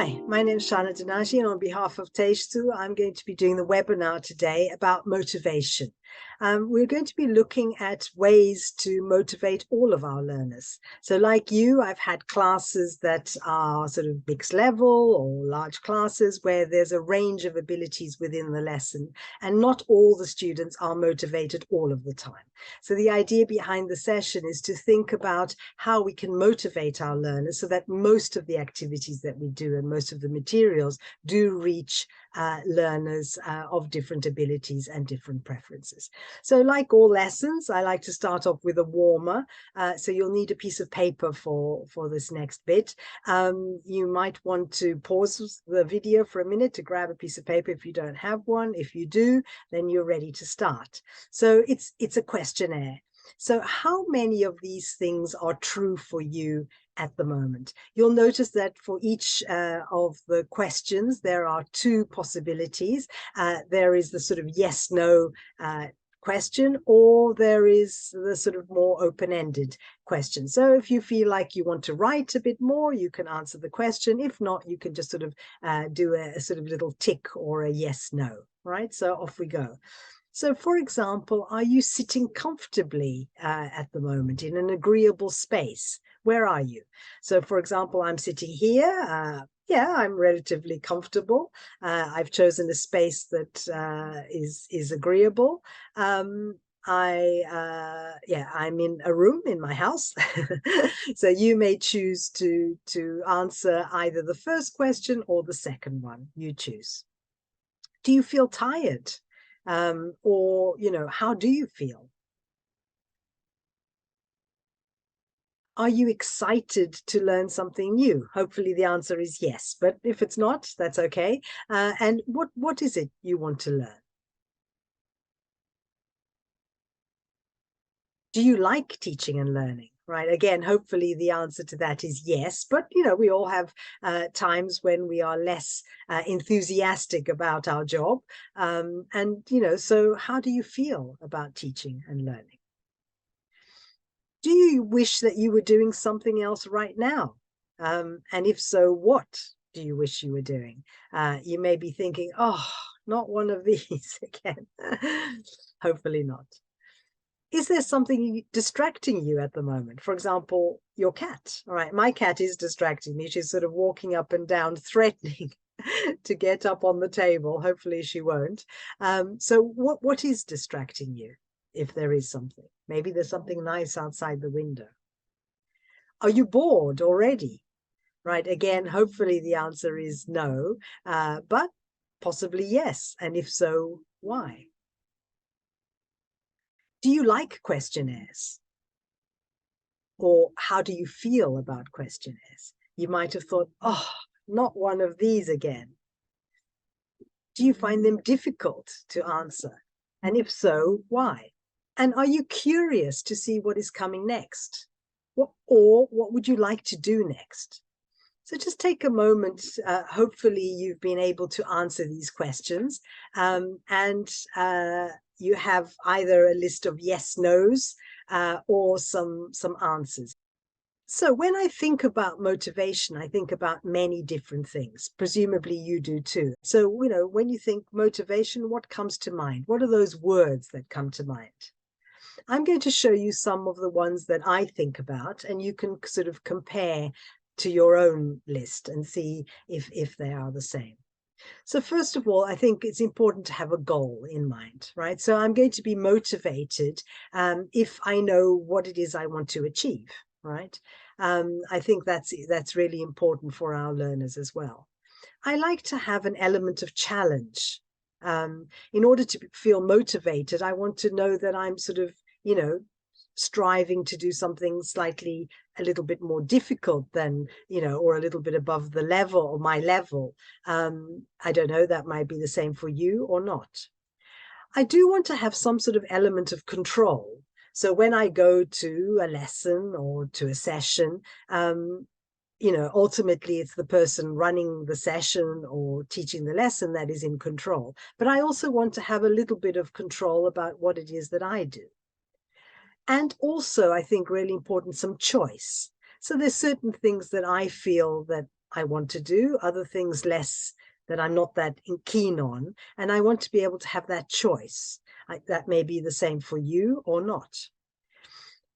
Hi, my name is Shana Danaji, and on behalf of TEXTO, I'm going to be doing the webinar today about motivation. We're going to be looking at ways to motivate all of our learners. So like you, I've had classes that are sort of mixed level or large classes where there's a range of abilities within the lesson, and not all the students are motivated all of the time. So the idea behind the session is to think about how we can motivate our learners so that most of the activities that we do and most of the materials do reach learners of different abilities and different preferences. So like all lessons, I like to start off with a warmer. So you'll need a piece of paper for this next bit. You might want to pause the video for a minute to grab a piece of paper if you don't have one. If you do, then you're ready to start. So it's a questionnaire. So how many of these things are true for you at the moment? You'll notice that for each of the questions, there are two possibilities. There is the sort of yes, no question, or there is the sort of more open-ended question. So if you feel like you want to write a bit more, you can answer the question. If not, you can just sort of do a sort of little tick or a yes, no, right? So off we go. So, for example, are you sitting comfortably at the moment in an agreeable space? Where are you? So, for example, I'm sitting here. Yeah, I'm relatively comfortable. I've chosen a space that is agreeable. I'm in a room in my house. So you may choose to answer either the first question or the second one. You choose. Do you feel tired? Or, how do you feel? Are you excited to learn something new? Hopefully the answer is yes, but if it's not, that's okay. And what is it you want to learn? Do you like teaching and learning? Right. Again, hopefully the answer to that is yes. But, we all have times when we are less enthusiastic about our job. So how do you feel about teaching and learning? Do you wish that you were doing something else right now? And if so, what do you wish you were doing? You may be thinking, oh, not one of these again. Hopefully not. Is there something distracting you at the moment? For example, your cat. All right, my cat is distracting me. She's sort of walking up and down, threatening to get up on the table. Hopefully she won't. So what is distracting you, if there is something? Maybe there's something nice outside the window. Are you bored already? Right, again, hopefully the answer is no, but possibly yes. And if so, why? Do you like questionnaires? Or how do you feel about questionnaires? You might have thought, oh, not one of these again. Do you find them difficult to answer? And if so, why? And are you curious to see what is coming next? Or what would you like to do next? So just take a moment. Hopefully you've been able to answer these questions, and you have either a list of yes, no's, or some answers. So when I think about motivation, I think about many different things. Presumably you do too. So, when you think motivation, what comes to mind? What are those words that come to mind? I'm going to show you some of the ones that I think about, and you can sort of compare to your own list and see if they are the same. So first of all, I think it's important to have a goal in mind, right? So I'm going to be motivated if I know what it is I want to achieve, right? I think that's really important for our learners as well. I like to have an element of challenge. In order to feel motivated, I want to know that I'm sort of, striving to do something slightly a little bit more difficult than, or a little bit above the level or my level. I don't know, that might be the same for you or not. I do want to have some sort of element of control. So when I go to a lesson or to a session, ultimately it's the person running the session or teaching the lesson that is in control. But I also want to have a little bit of control about what it is that I do. And also, I think really important, some choice. So there's certain things that I feel that I want to do, other things less that I'm not that keen on, and I want to be able to have that choice. That may be the same for you or not.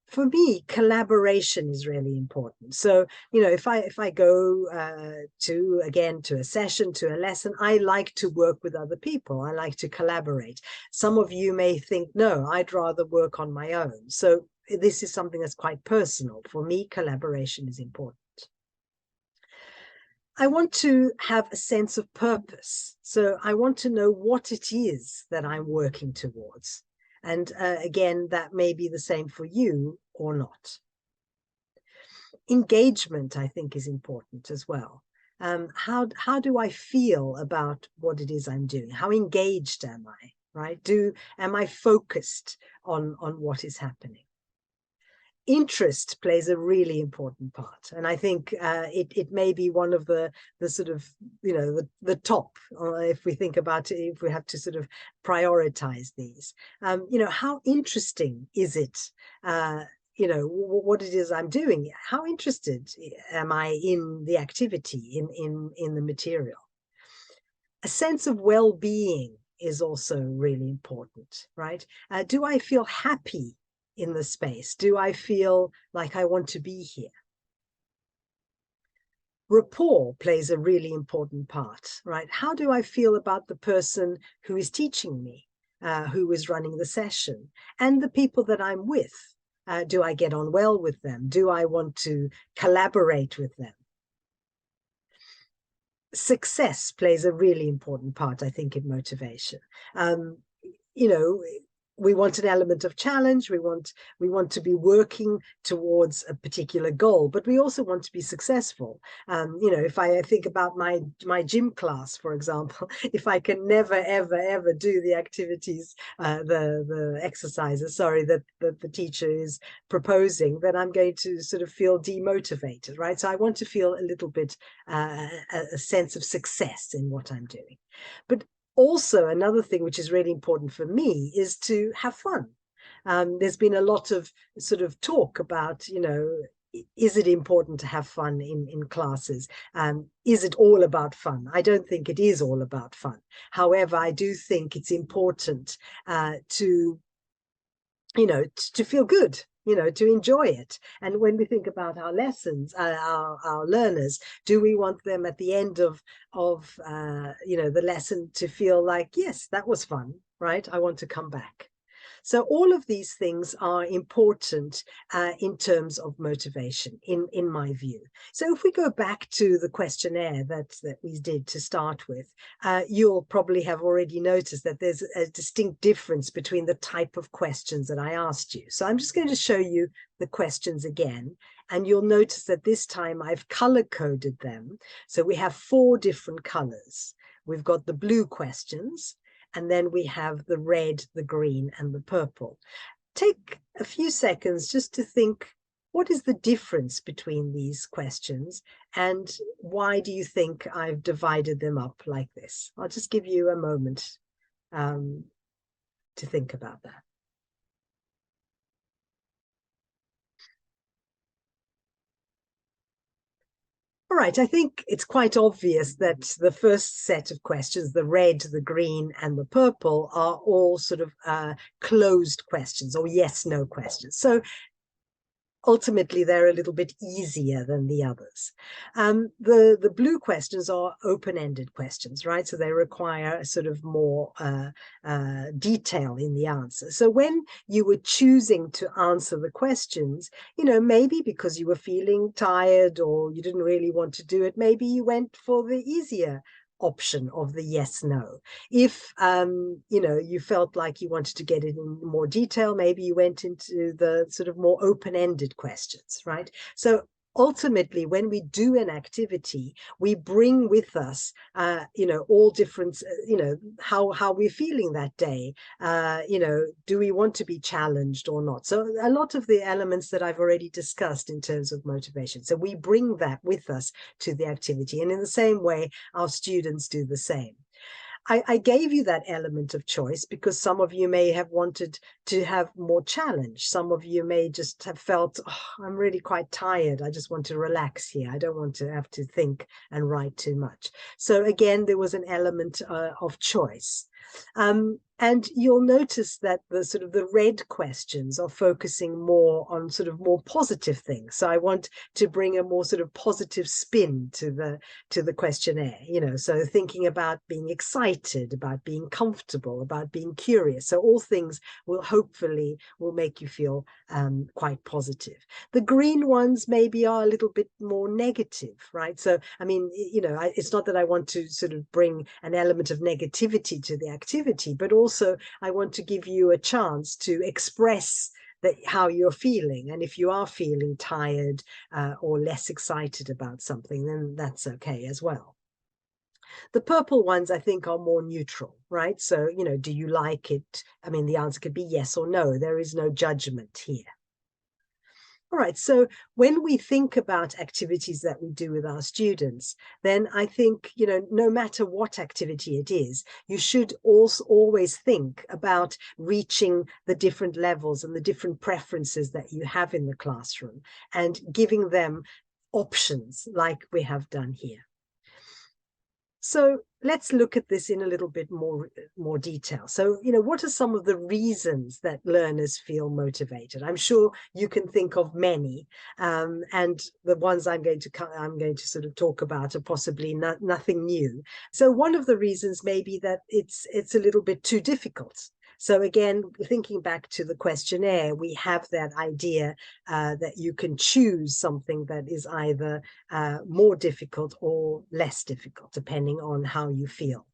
For me, collaboration is really important. So, if I go to a session, to a lesson, I like to work with other people. I like to collaborate. Some of you may think, no, I'd rather work on my own. So this is something that's quite personal. For me, collaboration is important. I want to have a sense of purpose. So I want to know what it is that I'm working towards. And again, that may be the same for you or not. Engagement, I think, is important as well. How do I feel about what it is I'm doing? How engaged am I, right? Am I focused on what is happening? Interest plays a really important part, and I think it may be one of the sort of the top, if we think about it, if we have to sort of prioritize these. How interesting is it? What it is I'm doing. How interested am I in the activity, in the material? A sense of well-being is also really important, right? Do I feel happy in the space? Do I feel like I want to be here? Rapport plays a really important part, right? How do I feel about the person who is teaching me, who is running the session, and the people that I'm with? Do I get on well with them? Do I want to collaborate with them? Success plays a really important part, I think, in motivation. We want an element of challenge. We want to be working towards a particular goal, but we also want to be successful. If I think about my gym class, for example, if I can never ever do the activities, the exercises, sorry, that the teacher is proposing, then I'm going to sort of feel demotivated, right? So I want to feel a little bit a sense of success in what I'm doing. But also, another thing which is really important for me is to have fun. There's been a lot of sort of talk about, is it important to have fun in classes? Is it all about fun? I don't think it is all about fun. However, I do think it's important to feel good, to enjoy it. And when we think about our lessons, our learners, do we want them at the end of the lesson to feel like, yes, that was fun, right? I want to come back. So all of these things are important in terms of motivation, in my view. So if we go back to the questionnaire that we did to start with, you'll probably have already noticed that there's a distinct difference between the type of questions that I asked you. So I'm just going to show you the questions again, and you'll notice that this time I've color-coded them. So we have 4 different colors. We've got the blue questions, and then we have the red, the green, and the purple. Take a few seconds just to think, what is the difference between these questions, and why do you think I've divided them up like this? I'll just give you a moment to think about that. All right, I think it's quite obvious that the first set of questions, the red, the green, and the purple, are all sort of closed questions or yes/no questions. So ultimately, they're a little bit easier than the others. The blue questions are open-ended questions, right? So they require sort of more detail in the answer. So when you were choosing to answer the questions, maybe because you were feeling tired or you didn't really want to do it, maybe you went for the easier option of the yes/no. If you felt like you wanted to get it in more detail, maybe you went into the sort of more open-ended questions, right? So ultimately, when we do an activity, we bring with us, all different, how we're feeling that day. Do we want to be challenged or not? So a lot of the elements that I've already discussed in terms of motivation. So we bring that with us to the activity. And in the same way, our students do the same. I gave you that element of choice because some of you may have wanted to have more challenge. Some of you may just have felt, oh, I'm really quite tired. I just want to relax here. I don't want to have to think and write too much. So again, there was an element of choice. And you'll notice that the sort of the red questions are focusing more on sort of more positive things. So I want to bring a more sort of positive spin to the questionnaire, so thinking about being excited, about being comfortable, about being curious. So all things will make you feel quite positive. The green ones maybe are a little bit more negative, right? So, I mean, it's not that I want to sort of bring an element of negativity to the activity, but also I want to give you a chance to express how you're feeling. And if you are feeling tired or less excited about something, then that's okay as well. The purple ones, I think, are more neutral, right? So, do you like it? I mean, the answer could be yes or no. There is no judgment here. All right, so when we think about activities that we do with our students, then I think, no matter what activity it is, you should also always think about reaching the different levels and the different preferences that you have in the classroom and giving them options like we have done here. So let's look at this in a little bit more detail. So, what are some of the reasons that learners feel motivated? I'm sure you can think of many, and the ones I'm going to sort of talk about are possibly nothing new. So one of the reasons may be that it's a little bit too difficult. So again, thinking back to the questionnaire, we have that idea that you can choose something that is either more difficult or less difficult, depending on how you feel.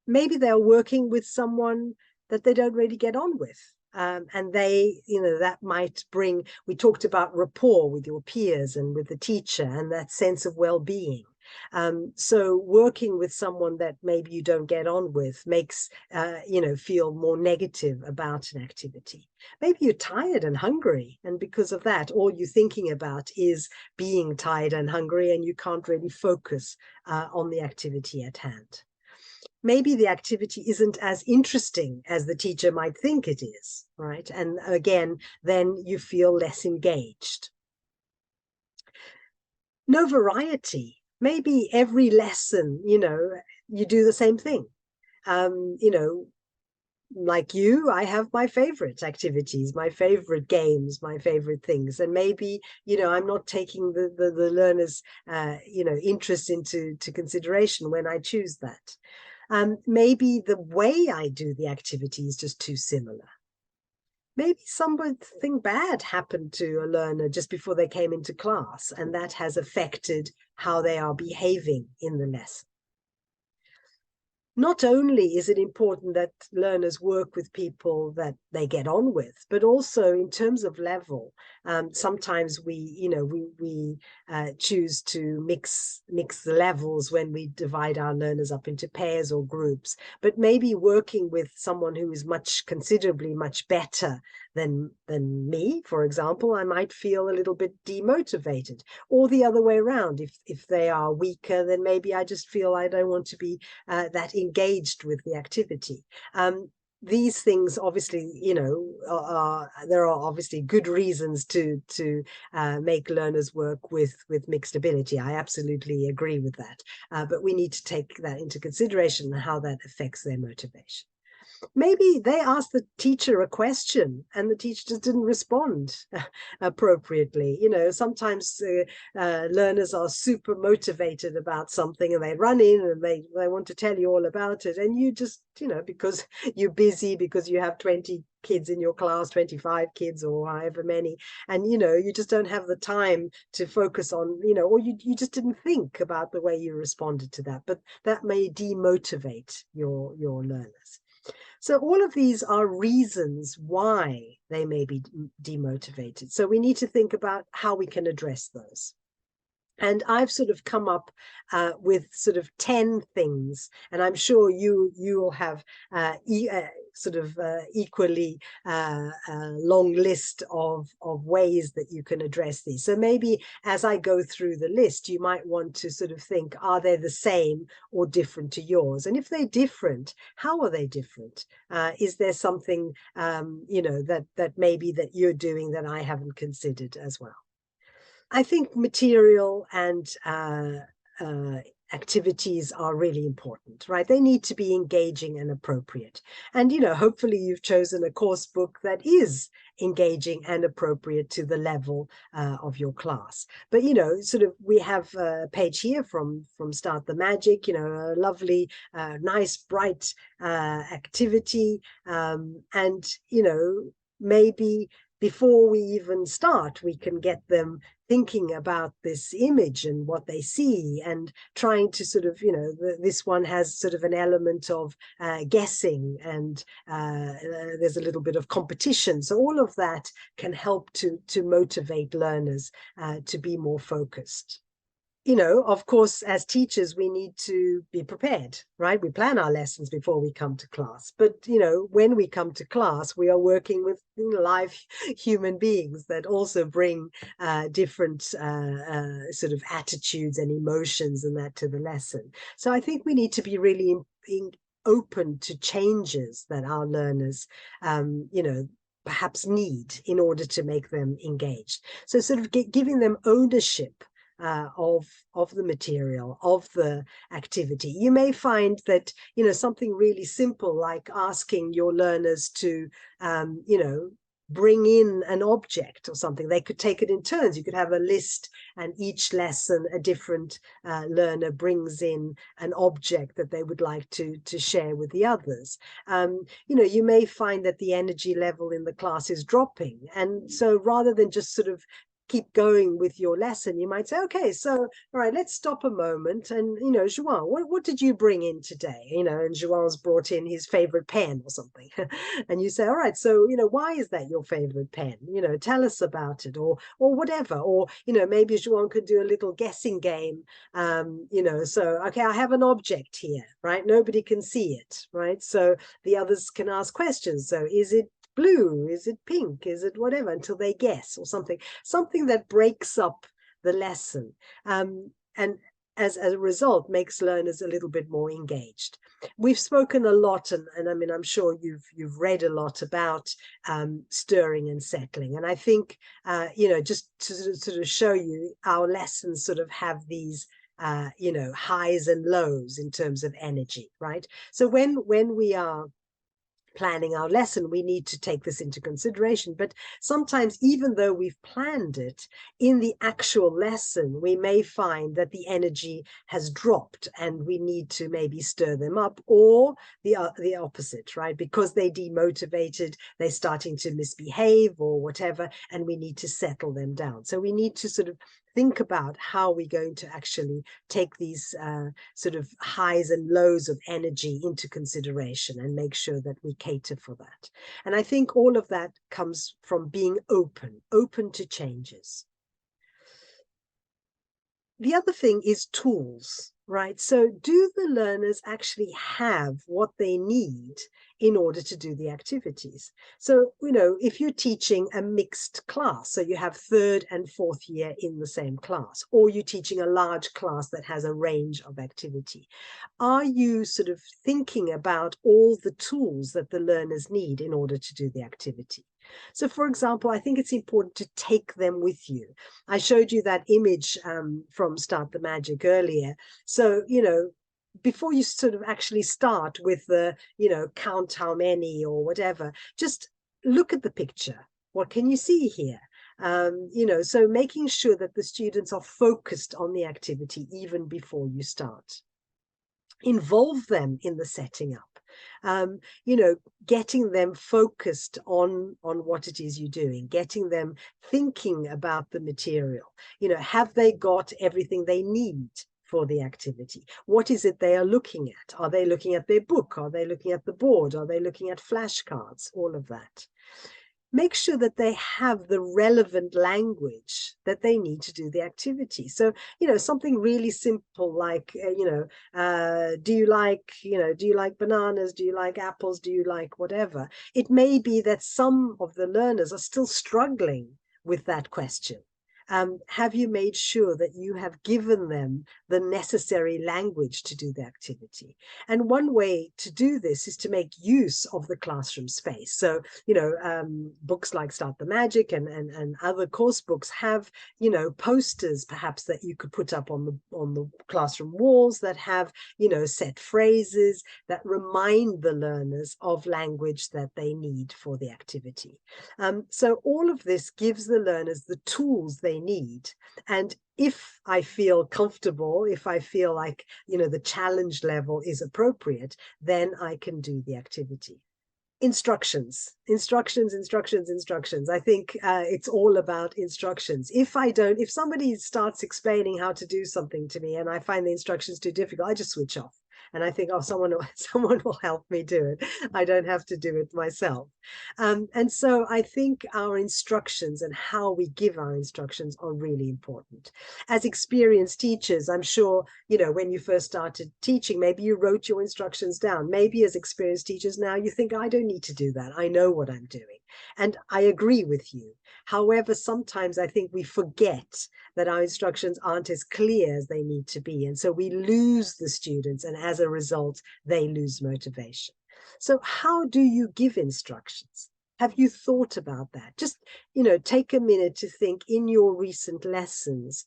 Maybe they're working with someone that they don't really get on with. And they, that might bring, we talked about rapport with your peers and with the teacher and that sense of well-being. So working with someone that maybe you don't get on with makes, feel more negative about an activity. Maybe you're tired and hungry, and because of that, all you're thinking about is being tired and hungry, and you can't really focus on the activity at hand. Maybe the activity isn't as interesting as the teacher might think it is, right? And again, then you feel less engaged. No variety. Maybe every lesson, you do the same thing. Like you, I have my favorite activities, my favorite games, my favorite things. And maybe, I'm not taking the learner's, interest into consideration when I choose that. Maybe the way I do the activity is just too similar. Maybe something bad happened to a learner just before they came into class, and that has affected how they are behaving in the lesson. Not only is it important that learners work with people that they get on with, but also in terms of level. Sometimes we choose to mix the levels when we divide our learners up into pairs or groups. But maybe working with someone who is considerably much better than me, for example, I might feel a little bit demotivated. Or the other way around, if they are weaker, then maybe I just feel I don't want to be that engaged with the activity. These things obviously, there are obviously good reasons to make learners work with mixed ability. I absolutely agree with that. But we need to take that into consideration, how that affects their motivation. Maybe they asked the teacher a question and the teacher just didn't respond appropriately. Sometimes learners are super motivated about something and they run in and they want to tell you all about it. And you just, because you're busy, because you have 20 kids in your class, 25 kids or however many, and you just don't have the time to focus on, or you just didn't think about the way you responded to that. But that may demotivate your learners. So all of these are reasons why they may be demotivated. So we need to think about how we can address those. And I've sort of come up with sort of 10 things, and I'm sure you will have sort of equally long list of ways that you can address these. So maybe as I go through the list, you might want to sort of think, are they the same or different to yours? And if they're different, how are they different? Is there something that maybe that you're doing that I haven't considered as well? I think material and uh, activities are really important, right? They need to be engaging and appropriate. And, hopefully you've chosen a course book that is engaging and appropriate to the level of your class. But, sort of we have a page here from Start the Magic, a lovely, nice, bright activity. And, maybe before we even start, we can get them thinking about this image and what they see, and trying to sort of, this one has sort of an element of guessing, and there's a little bit of competition. So all of that can help to motivate learners to be more focused. Of course, as teachers, we need to be prepared, right? We plan our lessons before we come to class. But, when we come to class, we are working with live human beings that also bring different sort of attitudes and emotions and that to the lesson. So I think we need to be really open to changes that our learners, perhaps need in order to make them engaged. So sort of giving them ownership of the material, of the activity. You may find that, something really simple like asking your learners to, bring in an object or something. They could take it in turns. You could have a list, and each lesson a different learner brings in an object that they would like to share with the others. You may find that the energy level in the class is dropping. And so rather than just sort of keep going with your lesson, you might say, okay, so all right, let's stop a moment, and João, what did you bring in today? And João's brought in his favorite pen or something. And you say, all right, so why is that your favorite pen? Tell us about it, or whatever. Or maybe João could do a little guessing game. So okay, I have an object here, right? Nobody can see it, right? So the others can ask questions. So is it blue? Is it pink? Is it whatever? Until they guess, or something that breaks up the lesson, and as a result makes learners a little bit more engaged. We've spoken a lot, and I mean, I'm sure you've read a lot about stirring and settling. And I think just to sort of show you, our lessons sort of have these highs and lows in terms of energy, right? So when we are planning our lesson, we need to take this into consideration. But sometimes, even though we've planned it, in the actual lesson, we may find that the energy has dropped, and we need to maybe stir them up, or the opposite, right? Because they demotivated, they're starting to misbehave or whatever, and we need to settle them down. So we need to sort of think about how we're going to actually take these sort of highs and lows of energy into consideration, and make sure that we cater for that. And I think all of that comes from being open to changes. The other thing is tools, right? So do the learners actually have what they need in order to do the activities? So, if you're teaching a mixed class, so you have third and fourth year in the same class, or you're teaching a large class that has a range of activity, are you sort of thinking about all the tools that the learners need in order to do the activity? So, for example, I think it's important to take them with you. I showed you that image from Start the Magic earlier. So, before you sort of actually start with the, count how many or whatever, just look at the picture. What can you see here? So making sure that the students are focused on the activity even before you start. Involve them in the setting up. Getting them focused on what it is you're doing, getting them thinking about the material. Have they got everything they need for the activity? What is it they are looking at? Are they looking at their book? Are they looking at the board? Are they looking at flashcards? All of that. make sure that they have the relevant language that they need to do the activity. So, something really simple like, do you like, do you like bananas? Do you like apples? Do you like whatever? It may be that some of the learners are still struggling with that question. Have you made sure that you have given them the necessary language to do the activity? And one way to do this is to make use of the classroom space. So, books like Start the Magic and other course books have, posters perhaps that you could put up on the classroom walls that have, set phrases that remind the learners of language that they need for the activity. So all of this gives the learners the tools they need. And if I feel comfortable, if I feel like, the challenge level is appropriate, then I can do the activity. Instructions. I think it's all about instructions. If somebody starts explaining how to do something to me and I find the instructions too difficult, I just switch off. And I think, oh, someone will help me do it. I don't have to do it myself. And so I think our instructions and how we give our instructions are really important. As experienced teachers, I'm sure, when you first started teaching, maybe you wrote your instructions down. Maybe as experienced teachers now, you think, I don't need to do that. I know what I'm doing. And I agree with you. However, sometimes I think we forget that our instructions aren't as clear as they need to be. And so we lose the students, and as a result, they lose motivation. So how do you give instructions? Have you thought about that? Just, take a minute to think in your recent lessons,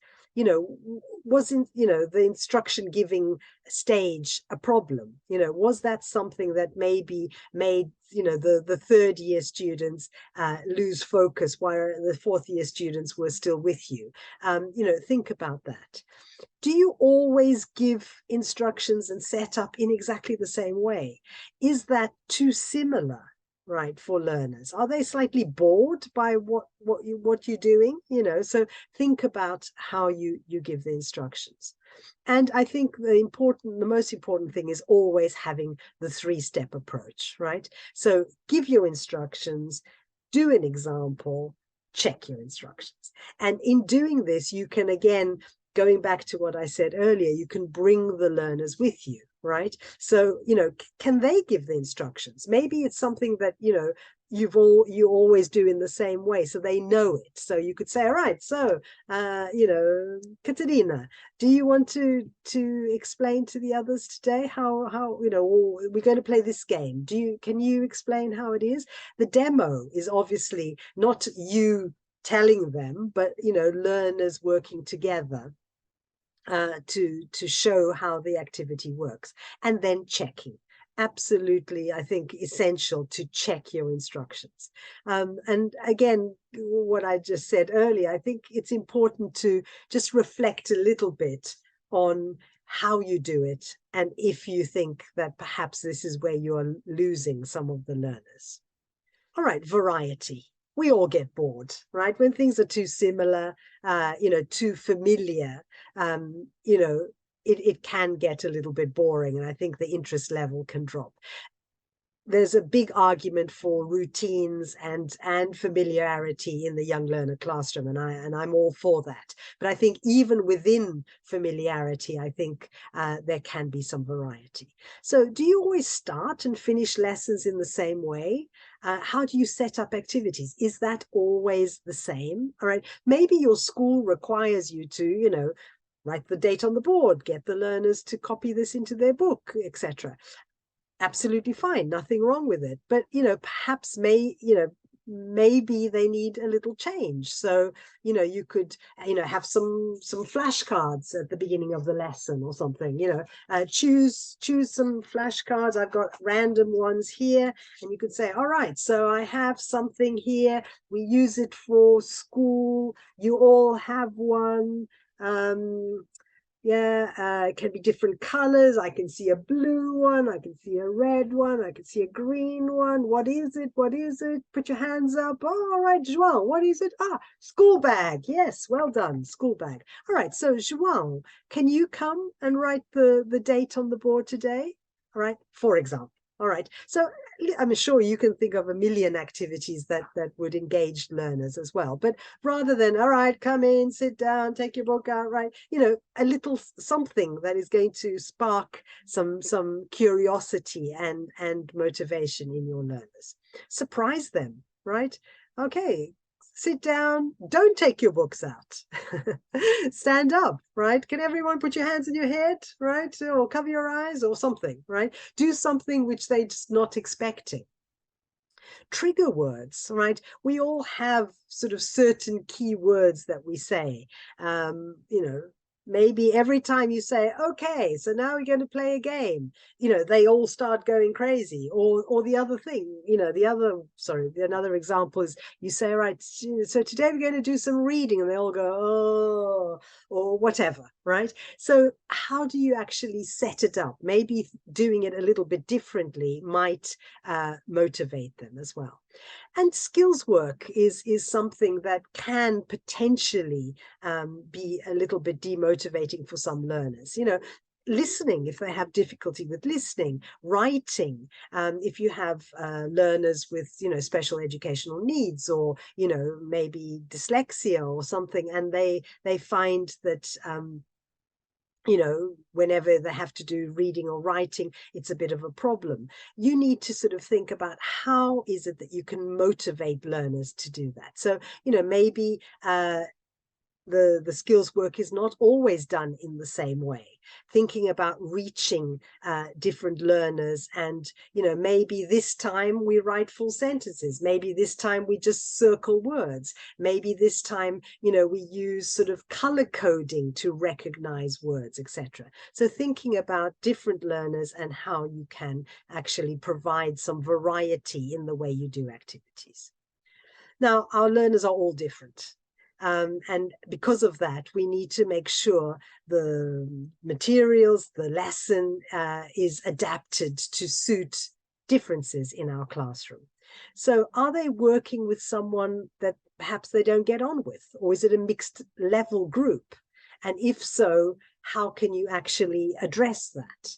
wasn't, the instruction giving stage a problem? Was that something that maybe made, the third year students lose focus while the fourth year students were still with you? Think about that. Do you always give instructions and set up in exactly the same way? Is that too similar, right, for learners? Are they slightly bored by what you're doing? So think about how you give the instructions. And I think the most important thing is always having the three-step approach, right? So give your instructions, do an example, check your instructions. And in doing this, you can, again, going back to what I said earlier, you can bring the learners with you, right? So, can they give the instructions? Maybe it's something that, you always do in the same way, so they know it. So you could say, all right, so, Katerina, do you want to explain to the others today how, we're going to play this game. Can you explain how it is? The demo is obviously not you telling them, but, learners working together to show how the activity works, and then checking. Absolutely, I think essential to check your instructions. And again, what I just said earlier, I think it's important to just reflect a little bit on how you do it, and if you think that perhaps this is where you are losing some of the learners. All right, variety. We all get bored, right? When things are too similar, too familiar, it can get a little bit boring, and I think the interest level can drop. There's a big argument for routines and familiarity in the young learner classroom, and I'm all for that. But I think even within familiarity, I think there can be some variety. So do you always start and finish lessons in the same way? How do you set up activities? Is that always the same? All right, maybe your school requires you to, write the date on the board, get the learners to copy this into their book, etc. Absolutely fine, nothing wrong with it. But, perhaps maybe they need a little change. So, you could, have some flashcards at the beginning of the lesson or something, choose some flashcards. I've got random ones here, and you could say, all right, so I have something here. We use it for school. You all have one. It can be different colors. I can see a blue one, I can see a red one, I can see a green one. What is it? Put your hands up. Oh, all right, João, what is it? School bag. Yes, well done, school bag. All right, so João, can you come and write the date on the board today? All right, for example. All right, so I'm sure you can think of a million activities that would engage learners as well. But rather than, all right, come in, sit down, take your book out, right? A little something that is going to spark some curiosity and motivation in your learners. Surprise them, right? Okay, sit down, don't take your books out. Stand up, right? Can everyone put your hands in your head, right? Or cover your eyes or something, right? Do something which they're just not expecting. Trigger words, right? We all have sort of certain key words that we say. Maybe every time you say, okay, so now we're going to play a game, they all start going crazy. Or the other thing, another example is you say, right, so today we're going to do some reading, and they all go, oh, or whatever, right? So how do you actually set it up? Maybe doing it a little bit differently might motivate them as well. And skills work is something that can potentially be a little bit demotivating for some learners. Listening, if they have difficulty with listening, writing, if you have learners with special educational needs, or maybe dyslexia or something, and they find that whenever they have to do reading or writing, it's a bit of a problem. You need to sort of think about how is it that you can motivate learners to do that. So, maybe the skills work is not always done in the same way. Thinking about reaching different learners, and maybe this time we write full sentences, maybe this time we just circle words, maybe this time we use sort of color coding to recognize words, etc. So thinking about different learners and how you can actually provide some variety in the way you do activities. Now, our learners are all different. And because of that, we need to make sure the materials, the lesson is adapted to suit differences in our classroom. So are they working with someone that perhaps they don't get on with? Or is it a mixed level group? And if so, how can you actually address that?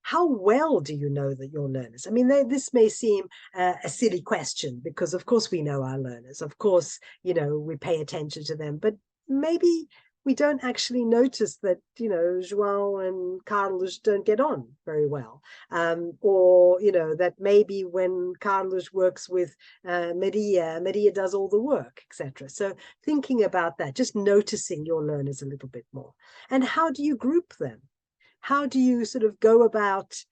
How well do you know that your learners? I mean, this may seem a silly question, because of course we know our learners. Of course, we pay attention to them, but maybe we don't actually notice that, João and Carlos don't get on very well. Or, that maybe when Carlos works with Maria does all the work, etc. So thinking about that, just noticing your learners a little bit more. And how do you group them? How do you sort of go about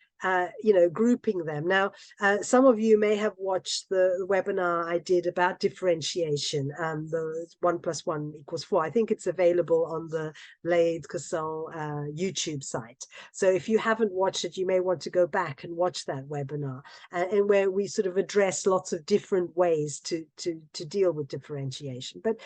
grouping them? Now, some of you may have watched the webinar I did about differentiation, the 1 + 1 = 4. I think it's available on the Laid Casson YouTube site. So if you haven't watched it, you may want to go back and watch that webinar, and where we sort of address lots of different ways to deal with differentiation. But,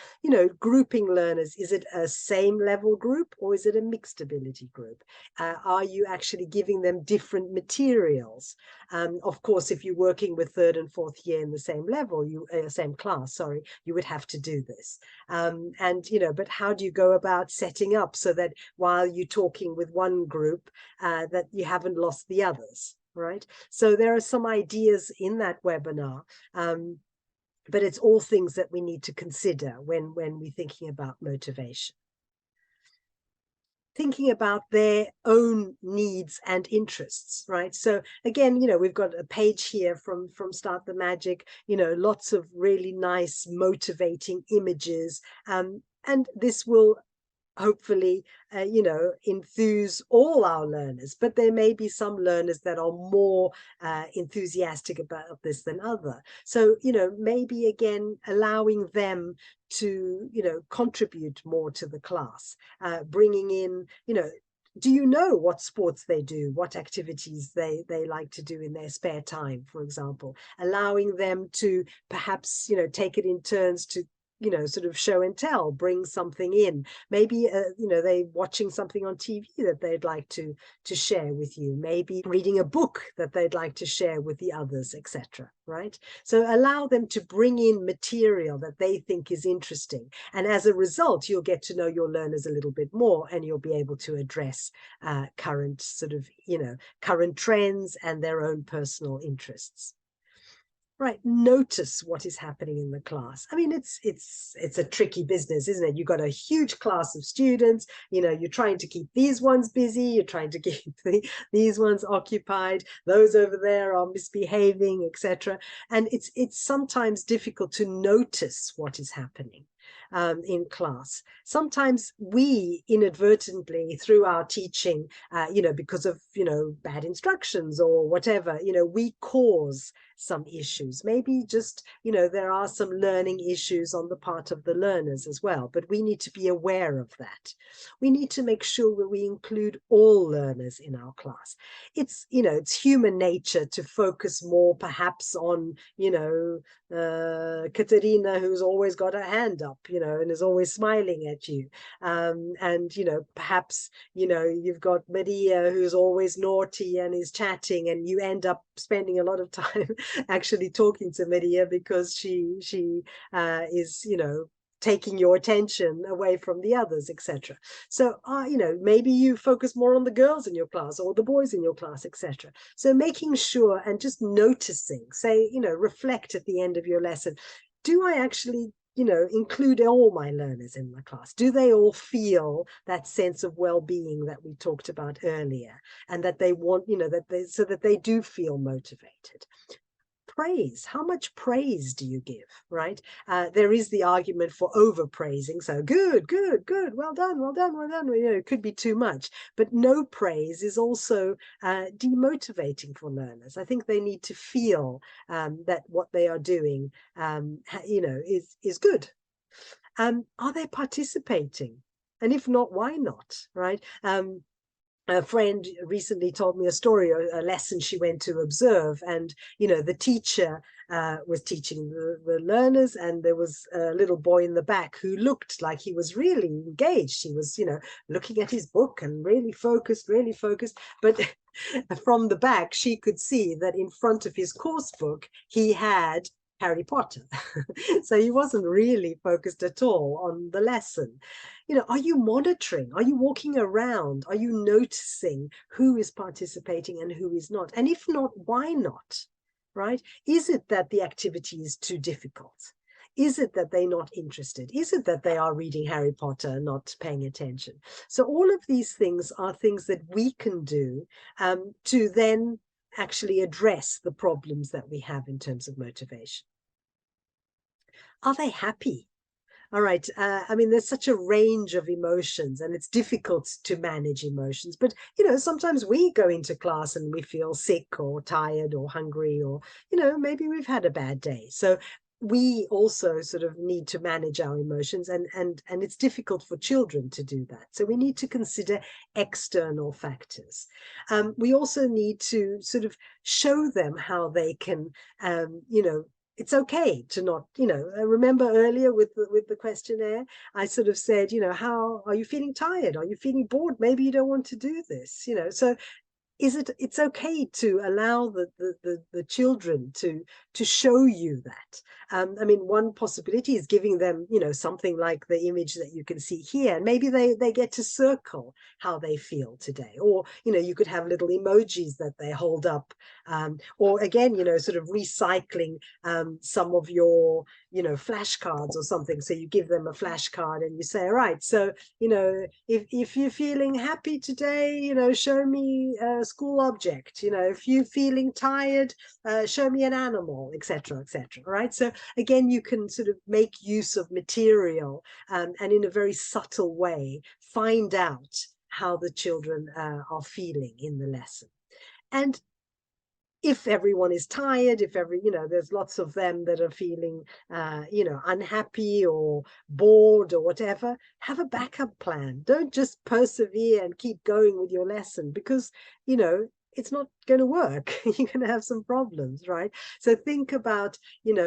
grouping learners, is it a same level group, or is it a mixed ability group? Are you actually giving them different materials? Of course, if you're working with 3rd and 4th year in the same level, same class, sorry, you would have to do this. But how do you go about setting up so that while you're talking with one group, that you haven't lost the others, right? So there are some ideas in that webinar, but it's all things that we need to consider when we're thinking about motivation. Thinking about their own needs and interests, right? So again, we've got a page here from Start the Magic, lots of really nice motivating images, and this will hopefully enthuse all our learners. But there may be some learners that are more enthusiastic about this than other. So maybe again allowing them to contribute more to the class, bringing in do you know what sports they do, what activities they like to do in their spare time, for example? Allowing them to perhaps take it in turns to sort of show and tell, bring something in. Maybe, they're watching something on TV that they'd like to share with you. Maybe reading a book that they'd like to share with the others, etc. Right? So allow them to bring in material that they think is interesting. And as a result, you'll get to know your learners a little bit more, and you'll be able to address current sort of, current trends and their own personal interests. Right, notice what is happening in the class. I mean, it's a tricky business, isn't it? You've got a huge class of students, you're trying to keep these ones busy, you're trying to keep these ones occupied, those over there are misbehaving, etc. And it's sometimes difficult to notice what is happening in class. Sometimes we inadvertently, through our teaching, because of, bad instructions or whatever, we cause some issues. Maybe just, there are some learning issues on the part of the learners as well, but we need to be aware of that. We need to make sure that we include all learners in our class. It's human nature to focus more perhaps on, Katerina, who's always got her hand up, and is always smiling at you. And, perhaps, you've got Maria, who's always naughty and is chatting, and you end up spending a lot of time actually talking to Maria because she is, taking your attention away from the others, etc. So, maybe you focus more on the girls in your class or the boys in your class, etc. So making sure and just noticing, say, reflect at the end of your lesson. Do I actually, include all my learners in the class? Do they all feel that sense of well-being that we talked about earlier, and that they want, so that they do feel motivated? Praise. How much praise do you give, right? There is the argument for overpraising. So good, good, good, well done, well done, well done. It could be too much, but no praise is also demotivating for learners. I think they need to feel that what they are doing, is good. Are they participating? And if not, why not, right? A friend recently told me a story, a lesson she went to observe, and the teacher was teaching the learners, and there was a little boy in the back who looked like he was really engaged. He was looking at his book and really focused, but from the back she could see that in front of his course book he had Harry Potter. So he wasn't really focused at all on the lesson. Are you monitoring? Are you walking around? Are you noticing who is participating and who is not? And if not, why not? Right? Is it that the activity is too difficult? Is it that they're not interested? Is it that they are reading Harry Potter and not paying attention? So all of these things are things that we can do to then actually address the problems that we have in terms of motivation. Are they happy? All right. I mean, there's such a range of emotions, and it's difficult to manage emotions. But, sometimes we go into class and we feel sick or tired or hungry, or, maybe we've had a bad day. So we also sort of need to manage our emotions, and it's difficult for children to do that. So we need to consider external factors. We also need to sort of show them how they can, it's okay to not, remember earlier with the questionnaire, I sort of said, how are you feeling tired? Are you feeling bored? Maybe you don't want to do this, so it's okay to allow the children to show you that. I mean, one possibility is giving them, something like the image that you can see here. And maybe they get to circle how they feel today. Or, you could have little emojis that they hold up. Or again, sort of recycling some of your, flashcards or something. So you give them a flashcard and you say, all right, so, if you're feeling happy today, show me a school object. If you're feeling tired, show me an animal, etc., etc. Right? So again, you can sort of make use of material and in a very subtle way find out how the children are feeling in the lesson. And if everyone is tired, if there's lots of them that are feeling, unhappy or bored or whatever, have a backup plan. Don't just persevere and keep going with your lesson, because, it's not going to work. You're going to have some problems, right? So think about,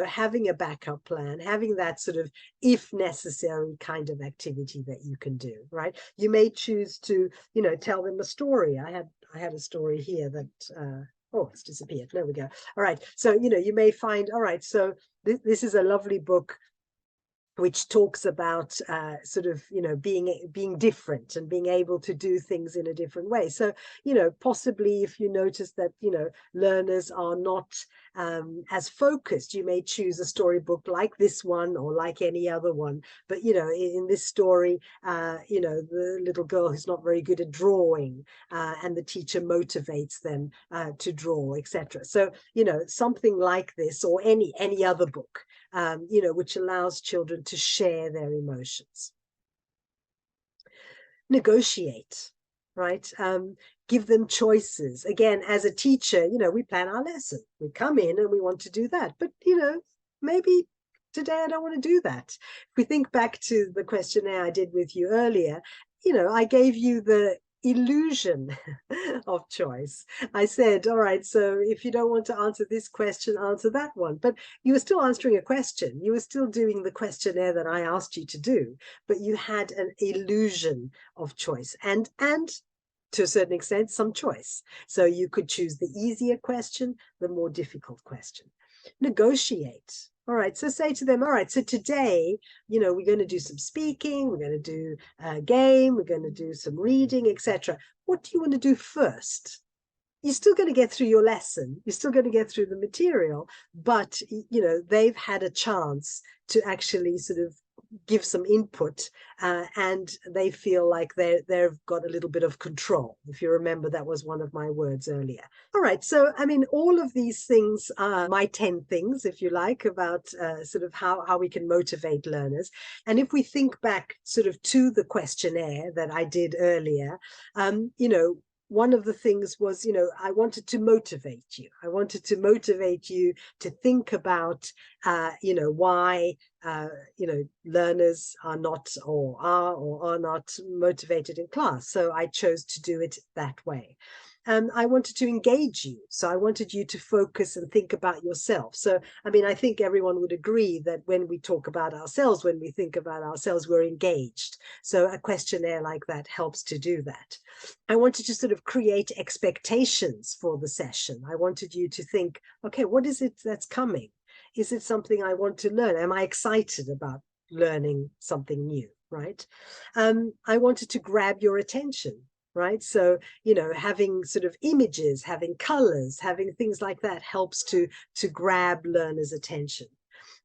having a backup plan, having that sort of, if necessary, kind of activity that you can do, right? You may choose to, tell them a story. I had a story here that, oh, it's disappeared. There we go. All right. So, you may find, all right, so this is a lovely book which talks about sort of, being different and being able to do things in a different way. So, possibly if you notice that, learners are not as focused, you may choose a storybook like this one or like any other one. But, in this story, the little girl who's not very good at drawing, and the teacher motivates them to draw, etc. So, something like this, or any other book, which allows children to share their emotions. Negotiate, right? Give them choices. Again, as a teacher, we plan our lesson. We come in and we want to do that. But, maybe today I don't want to do that. If we think back to the questionnaire I did with you earlier, I gave you the illusion of choice. I said, all right, so if you don't want to answer this question, answer that one. But you were still answering a question. You were still doing the questionnaire that I asked you to do, but you had an illusion of choice and to a certain extent, some choice. So you could choose the easier question, the more difficult question. Negotiate. All right, so say to them, all right, so today, we're going to do some speaking, we're going to do a game, we're going to do some reading, etc. What do you want to do first? You're still going to get through your lesson, you're still going to get through the material, but, they've had a chance to actually sort of give some input, and they feel like they've got a little bit of control. If you remember, that was one of my words earlier. All right, so I mean, all of these things are my 10 things, if you like, about sort of how we can motivate learners. And if we think back sort of to the questionnaire that I did earlier, one of the things was, I wanted to motivate you. I wanted to motivate you to think about, why, learners are not or are not motivated in class. So I chose to do it that way. I wanted to engage you. So I wanted you to focus and think about yourself. So, I mean, I think everyone would agree that when we talk about ourselves, when we think about ourselves, we're engaged. So a questionnaire like that helps to do that. I wanted to sort of create expectations for the session. I wanted you to think, okay, what is it that's coming? Is it something I want to learn? Am I excited about learning something new, right? I wanted to grab your attention, right? So, having sort of images, having colors, having things like that helps to grab learners' attention.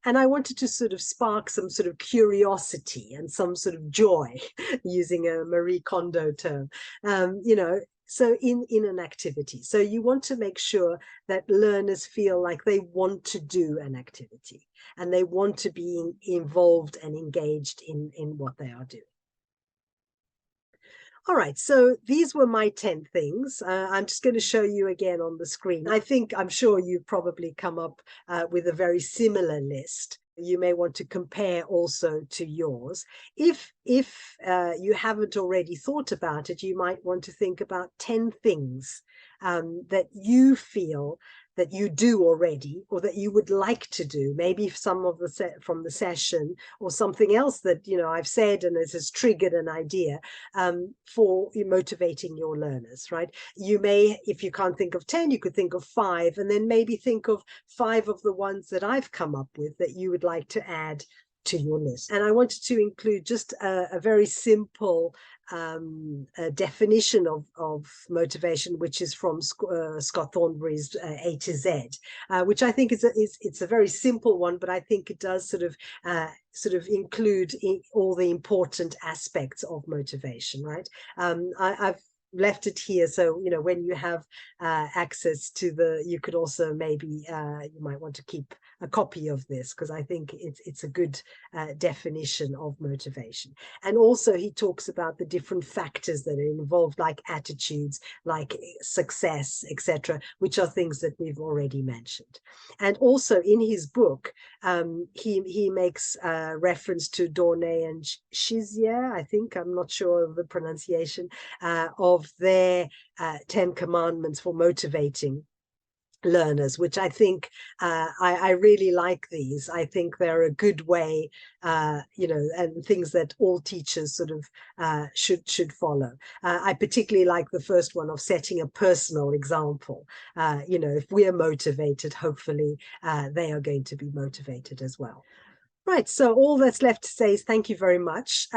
And I wanted to sort of spark some sort of curiosity and some sort of joy, using a Marie Kondo term, so in an activity. So you want to make sure that learners feel like they want to do an activity and they want to be involved and engaged in what they are doing. All right, so these were my 10 things. I'm just going to show you again on the screen. I'm sure you've probably come up with a very similar list. You may want to compare also to yours. If you haven't already thought about it, you might want to think about 10 things that you feel that you do already, or that you would like to do, maybe some of the from the session, or something else that I've said and it has triggered an idea for motivating your learners, right? You may, if you can't think of 10, you could think of 5, and then maybe think of 5 of the ones that I've come up with that you would like to add to your list. And I wanted to include just a very simple a definition of motivation, which is from Scott Thornberry's A to Z, which I think it's a very simple one, but I think it does sort of include all the important aspects of motivation, right? I've left it here, so when you have access to you could also maybe you might want to keep a copy of this, because I think it's a good definition of motivation. And also he talks about the different factors that are involved, like attitudes, like success, etc., which are things that we've already mentioned. And also in his book, he makes reference to Dornay and Chizier, I think, I'm not sure of the pronunciation, of their 10 commandments for motivating learners, which I think I really like these. I think they're a good way, and things that all teachers sort of should follow. I particularly like the first one of setting a personal example. If we're motivated, hopefully they are going to be motivated as well. Right, so all that's left to say is thank you very much.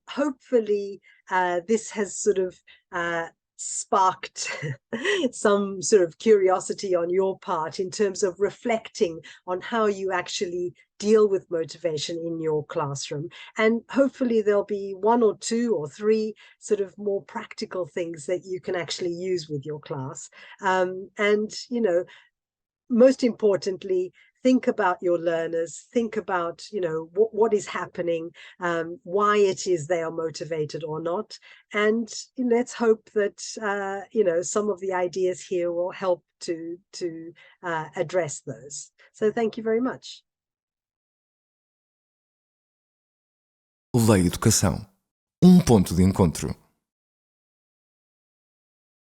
Hopefully, this has sort of sparked some sort of curiosity on your part in terms of reflecting on how you actually deal with motivation in your classroom. And hopefully there'll be one or two or three sort of more practical things that you can actually use with your class. And, you know, most importantly, think about your learners, think about, you know, what is happening, why it is they are motivated or not. And let's hope that, you know, some of the ideas here will help to address those. So thank you very much. Lei Educação. Um ponto de encontro.